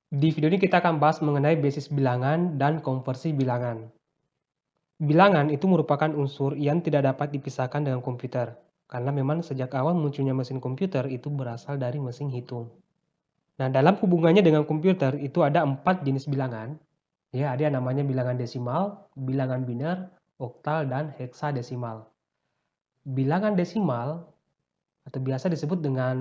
Di video ini kita akan bahas mengenai basis bilangan dan konversi bilangan. Bilangan itu merupakan unsur yang tidak dapat dipisahkan dengan komputer, karena memang sejak awal munculnya mesin komputer itu berasal dari mesin hitung. Nah, dalam hubungannya dengan komputer itu ada 4 jenis bilangan. Ya, ada yang namanya bilangan desimal, bilangan biner, oktal, dan heksadesimal. Bilangan desimal atau biasa disebut dengan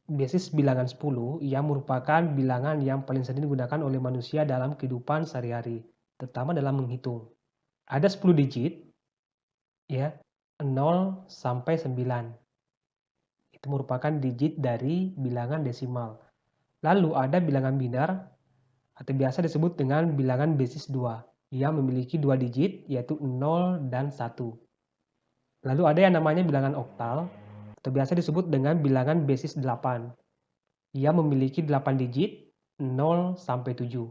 basis bilangan 10 yang merupakan bilangan yang paling sering digunakan oleh manusia dalam kehidupan sehari-hari, terutama dalam menghitung. Ada 10 digit, ya, 0 sampai 9. Itu merupakan digit dari bilangan desimal. Lalu ada bilangan biner atau biasa disebut dengan bilangan basis 2 yang memiliki 2 digit yaitu 0 dan 1. Lalu ada yang namanya bilangan oktal atau biasa disebut dengan bilangan basis 8 yang memiliki 8 digit 0 sampai 7.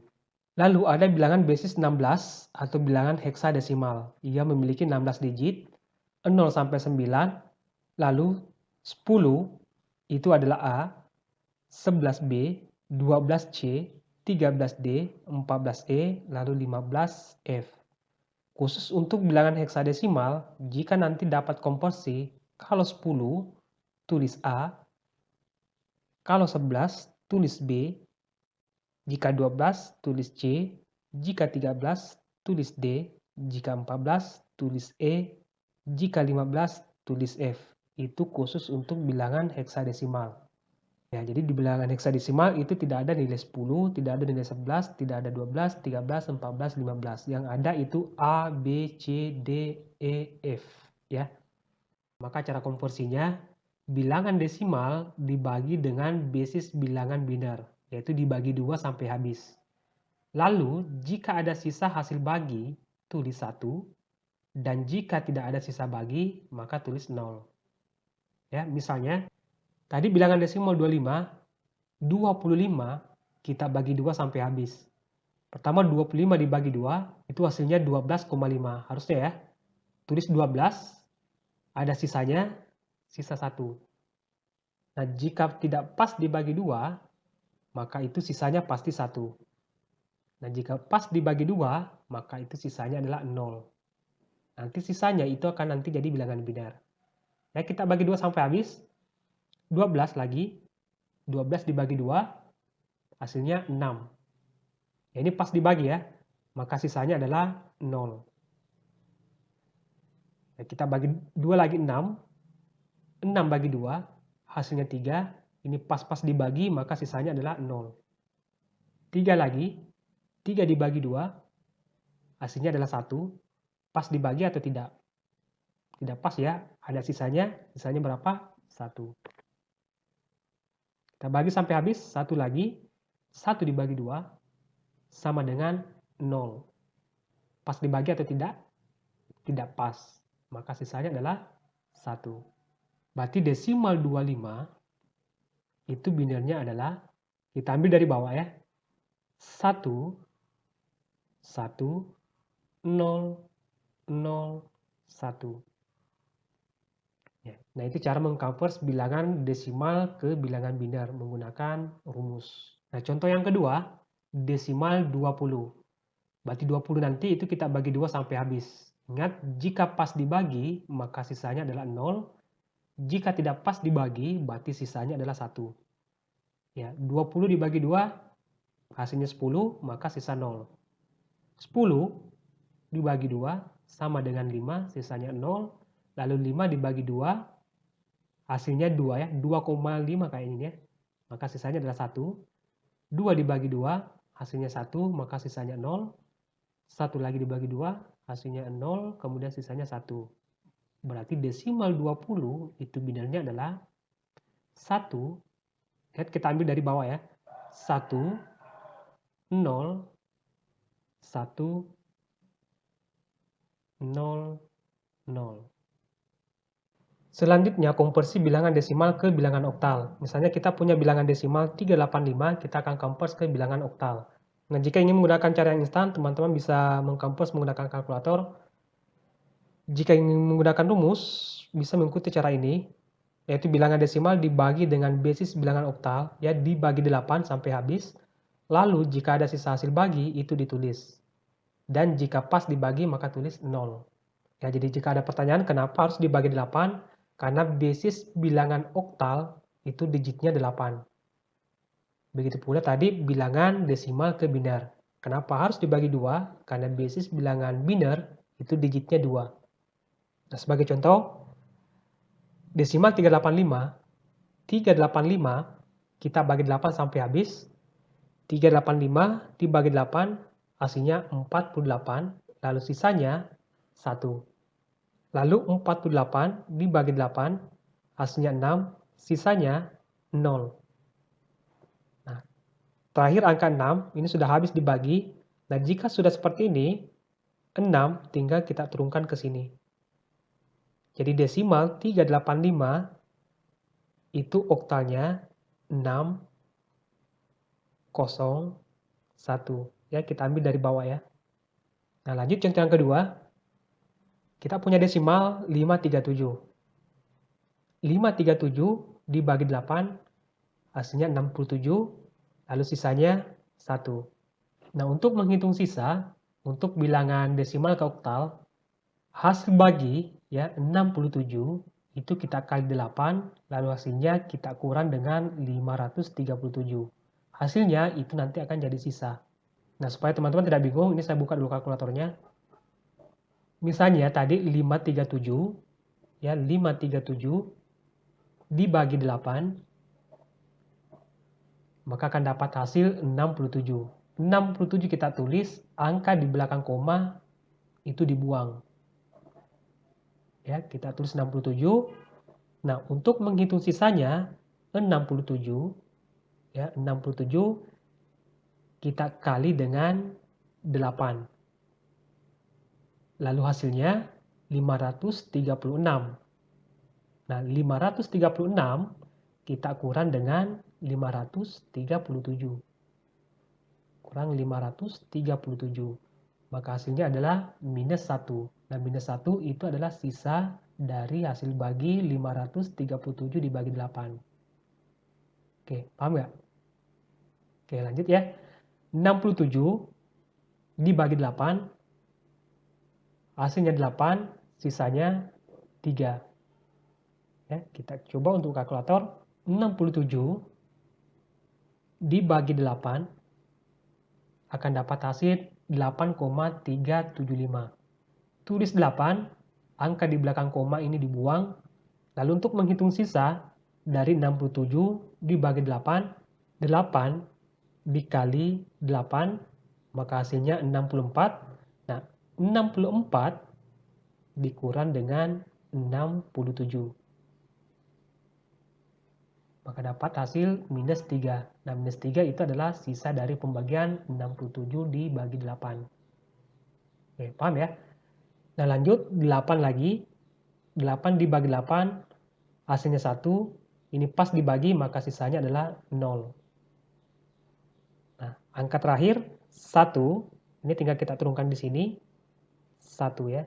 Lalu ada bilangan basis 16 atau bilangan heksadesimal yang memiliki 16 digit 0 sampai 9. Lalu 10 itu adalah A, 11B, 12C, 13D, 14E, lalu 15F. Khusus untuk bilangan heksadesimal, jika nanti dapat konversi, kalau 10 tulis A, kalau 11 tulis B, jika 12 tulis C, jika 13 tulis D, jika 14 tulis E, jika 15 tulis F. Itu khusus untuk bilangan heksadesimal. Ya, jadi di bilangan heksadesimal itu tidak ada nilai 10, tidak ada nilai 11, tidak ada 12, 13, 14, 15. Yang ada itu A, B, C, D, E, F. Ya. Maka cara konversinya, bilangan desimal dibagi dengan basis bilangan biner, yaitu dibagi 2 sampai habis. Lalu, jika ada sisa hasil bagi, tulis 1. Dan jika tidak ada sisa bagi, maka tulis 0. Ya, misalnya, tadi bilangan desimal 25 kita bagi 2 sampai habis. Pertama 25 dibagi 2, itu hasilnya 12,5. Harusnya ya, tulis 12, ada sisanya, sisa 1. Nah, jika tidak pas dibagi 2, maka itu sisanya pasti 1. Nah, jika pas dibagi 2, maka itu sisanya adalah 0. Nanti sisanya itu akan nanti jadi bilangan biner. Ya, kita bagi 2 sampai habis, 12 lagi, 12 dibagi 2, hasilnya 6. Ya, ini pas dibagi ya, maka sisanya adalah 0. Ya, kita bagi 2 lagi 6, 6 bagi 2, hasilnya 3, ini pas-pas dibagi maka sisanya adalah 0. 3 lagi, 3 dibagi 2, hasilnya adalah 1, pas dibagi atau tidak? Tidak pas ya, ada sisanya berapa? 1. Kita bagi sampai habis, 1 lagi, 1 dibagi 2, sama dengan 0. Pas dibagi atau tidak? Tidak pas, maka sisanya adalah 1. Berarti desimal 25, itu binernya adalah, kita ambil dari bawah ya, 1, 1, 0, 0, 1. Ya. Nah, itu cara mengconvert bilangan desimal ke bilangan biner menggunakan rumus. Nah, contoh yang kedua, desimal 20. Berarti 20 nanti itu kita bagi 2 sampai habis. Ingat, jika pas dibagi, maka sisanya adalah 0. Jika tidak pas dibagi, berarti sisanya adalah 1. Ya, 20 dibagi 2, hasilnya 10, maka sisa 0. 10 dibagi 2, sama dengan 5, sisanya 0. Lalu 5 dibagi 2, hasilnya 2 ya, 2,5 kayak ini ya. Maka sisanya adalah 1. 2 dibagi 2, hasilnya 1, maka sisanya 0. 1 lagi dibagi 2, hasilnya 0, kemudian sisanya 1. Berarti desimal 20 itu binernya adalah 1. Lihat, kita ambil dari bawah ya. 1, 0, 1, 0, 0. Selanjutnya, konversi bilangan desimal ke bilangan oktal. Misalnya kita punya bilangan desimal 385, kita akan convert ke bilangan oktal. Nah, jika ingin menggunakan cara yang instan, teman-teman bisa mengconvert menggunakan kalkulator. Jika ingin menggunakan rumus, bisa mengikuti cara ini, yaitu bilangan desimal dibagi dengan basis bilangan oktal, ya, dibagi 8 sampai habis. Lalu jika ada sisa hasil bagi itu ditulis. Dan jika pas dibagi maka tulis 0. Ya, jadi jika ada pertanyaan kenapa harus dibagi 8? Karena basis bilangan oktal itu digitnya 8. Begitu pula tadi bilangan desimal ke biner. Kenapa harus dibagi 2? Karena basis bilangan biner itu digitnya 2. Nah, sebagai contoh, desimal 385 kita bagi 8 sampai habis. 385 dibagi 8 hasilnya 48, lalu sisanya 1. Lalu 48 dibagi 8 hasilnya 6, sisanya 0. Nah, terakhir angka 6 ini sudah habis dibagi. Nah, jika sudah seperti ini, 6 tinggal kita turunkan ke sini. Jadi desimal 385 itu oktalnya 6, 0, 1. Ya, kita ambil dari bawah ya. Nah, lanjut contoh yang kedua. Kita punya desimal 537. 537 dibagi 8 hasilnya 67, lalu sisanya 1. Nah, untuk menghitung sisa, untuk bilangan desimal ke oktal, hasil bagi ya 67 itu kita kali 8, lalu hasilnya kita kurang dengan 537. Hasilnya itu nanti akan jadi sisa. Nah, supaya teman-teman tidak bingung, ini saya buka dulu kalkulatornya. Misalnya tadi 537, ya 537 dibagi 8, maka akan dapat hasil 67. 67 kita tulis, angka di belakang koma itu dibuang. Ya, kita tulis 67. Nah, untuk menghitung sisanya 67, ya 67 kita kali dengan 8. Lalu hasilnya 536. Nah, 536 kita kurang dengan 537. Kurang 537. Maka hasilnya adalah minus 1. Nah, minus 1 itu adalah sisa dari hasil bagi 537 dibagi 8. Oke, paham nggak? Oke, lanjut ya. 67 dibagi 8, hasilnya 8, sisanya 3. Ya, kita coba untuk kalkulator. 67 dibagi 8 akan dapat hasil 8,375. Tulis 8, angka di belakang koma ini dibuang. Lalu untuk menghitung sisa dari 67 dibagi 8, 8 dikali 8, maka hasilnya 64. Nah, 64 dikurang dengan 67. Maka dapat hasil minus 3. Nah, minus 3 itu adalah sisa dari pembagian 67 dibagi 8. Oke, paham ya? Nah, lanjut 8 lagi. 8 dibagi 8, hasilnya 1. Ini pas dibagi, maka sisanya adalah 0. Nah, angka terakhir 1. Ini tinggal kita turunkan di sini. 1 ya.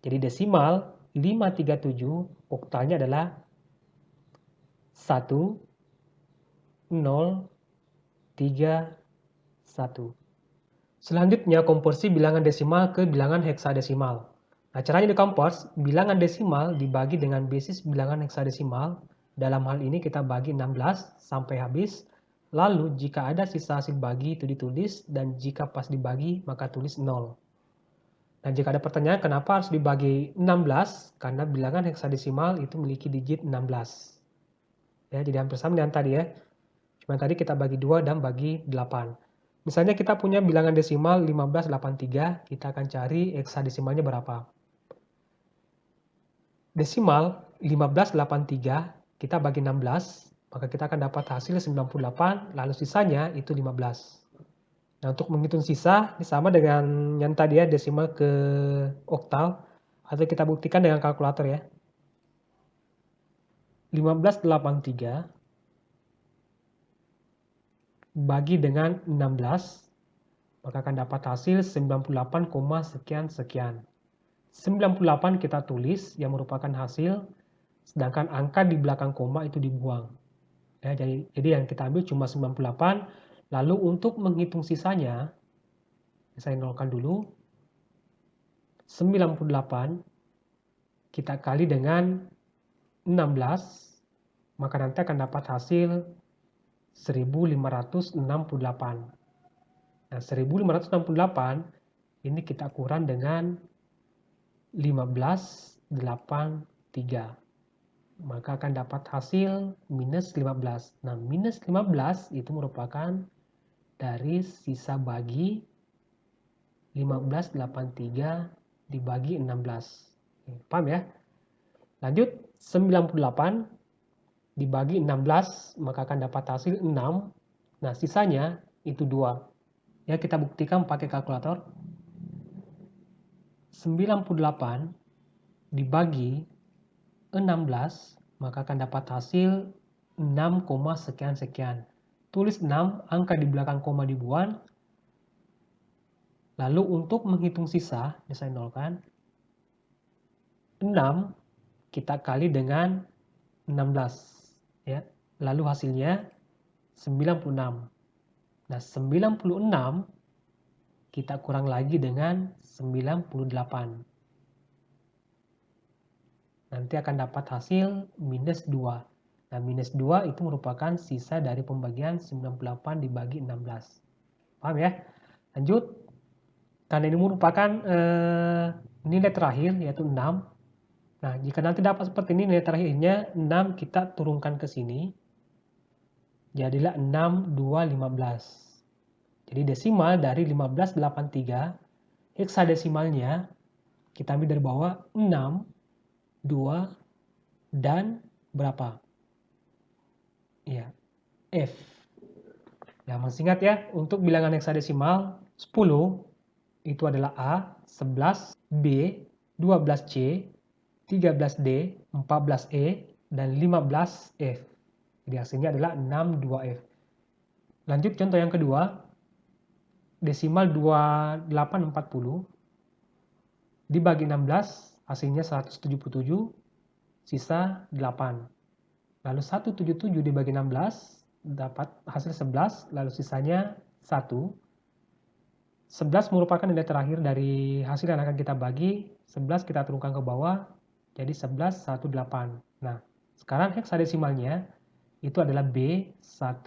Jadi desimal 537 oktalnya adalah 1, 0, 3, 1. Selanjutnya konversi bilangan desimal ke bilangan heksadesimal. Nah, caranya di kompos, bilangan desimal dibagi dengan basis bilangan heksadesimal. Dalam hal ini kita bagi 16 sampai habis. Lalu jika ada sisa hasil bagi itu ditulis, dan jika pas dibagi maka tulis 0. Dan jika ada pertanyaan kenapa harus dibagi 16, karena bilangan heksadesimal itu memiliki digit 16. Ya, jadi hampir sama dengan tadi ya. Cuma tadi kita bagi 2 dan bagi 8. Misalnya kita punya bilangan desimal 1583, kita akan cari heksadesimalnya berapa. Desimal 1583 kita bagi 16, maka kita akan dapat hasil 98, lalu sisanya itu 15. Nah, untuk menghitung sisa, ini sama dengan yang tadi ya, desimal ke oktal, atau kita buktikan dengan kalkulator ya. 1583 bagi dengan 16, maka akan dapat hasil 98, sekian sekian. 98 kita tulis yang merupakan hasil, sedangkan angka di belakang koma itu dibuang. Ya, jadi yang kita ambil cuma 98, Lalu untuk menghitung sisanya, saya nolkan dulu. 98 kita kali dengan 16, maka nanti akan dapat hasil 1568. Nah, 1568 ini kita kurang dengan 1583. Maka akan dapat hasil minus 15. Nah, minus 15 itu merupakan dari sisa bagi 1583 dibagi 16. Paham ya? Lanjut, 98 dibagi 16, maka akan dapat hasil 6. Nah, sisanya itu 2. Ya, kita buktikan pakai kalkulator. 98 dibagi 16, maka akan dapat hasil 6, sekian-sekian. Tulis 6, angka di belakang koma dibuang. Lalu untuk menghitung sisa, saya nolkan. 6 kita kali dengan 16. Ya. Lalu hasilnya 96. Nah, 96 kita kurang lagi dengan 98. Nanti akan dapat hasil minus 2. Nah, minus 2 itu merupakan sisa dari pembagian 98 dibagi 16. Paham ya? Lanjut. Karena ini merupakan nilai terakhir, yaitu 6. Nah, jika nanti dapat seperti ini, nilai terakhirnya 6 kita turunkan ke sini. Jadilah 6, 2, 15. Jadi desimal dari 1583, heksadesimalnya kita ambil dari bawah 6, 2, dan berapa? Ya, F. Nah, masih ingat ya, untuk bilangan heksadesimal 10 itu adalah A, 11, B, 12C, 13D, 14E, dan 15F. Jadi hasilnya adalah 62F. Lanjut contoh yang kedua, desimal 2840 dibagi 16, hasilnya 177, sisa 8. Lalu 177 dibagi 16, dapat hasil 11, lalu sisanya 1. 11 merupakan nilai terakhir dari hasil yang akan kita bagi. 11 kita turunkan ke bawah, jadi 11, 1, 8. Nah, sekarang heksadesimalnya itu adalah B18.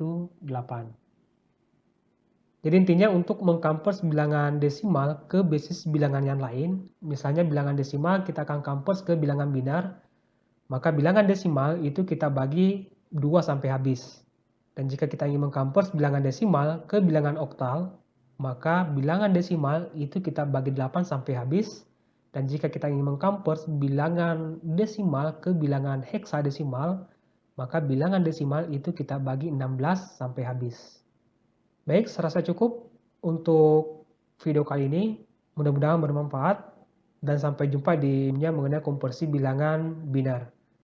Jadi intinya untuk mengconvert bilangan desimal ke basis bilangan yang lain, misalnya bilangan desimal kita akan convert ke bilangan binar, maka bilangan desimal itu kita bagi 2 sampai habis. Dan jika kita ingin mengconvert bilangan desimal ke bilangan oktal, maka bilangan desimal itu kita bagi 8 sampai habis. Dan jika kita ingin mengconvert bilangan desimal ke bilangan heksadesimal, maka bilangan desimal itu kita bagi 16 sampai habis. Baik, serasa cukup untuk video kali ini. Mudah-mudahan bermanfaat. Dan sampai jumpa di mengenai konversi bilangan binar.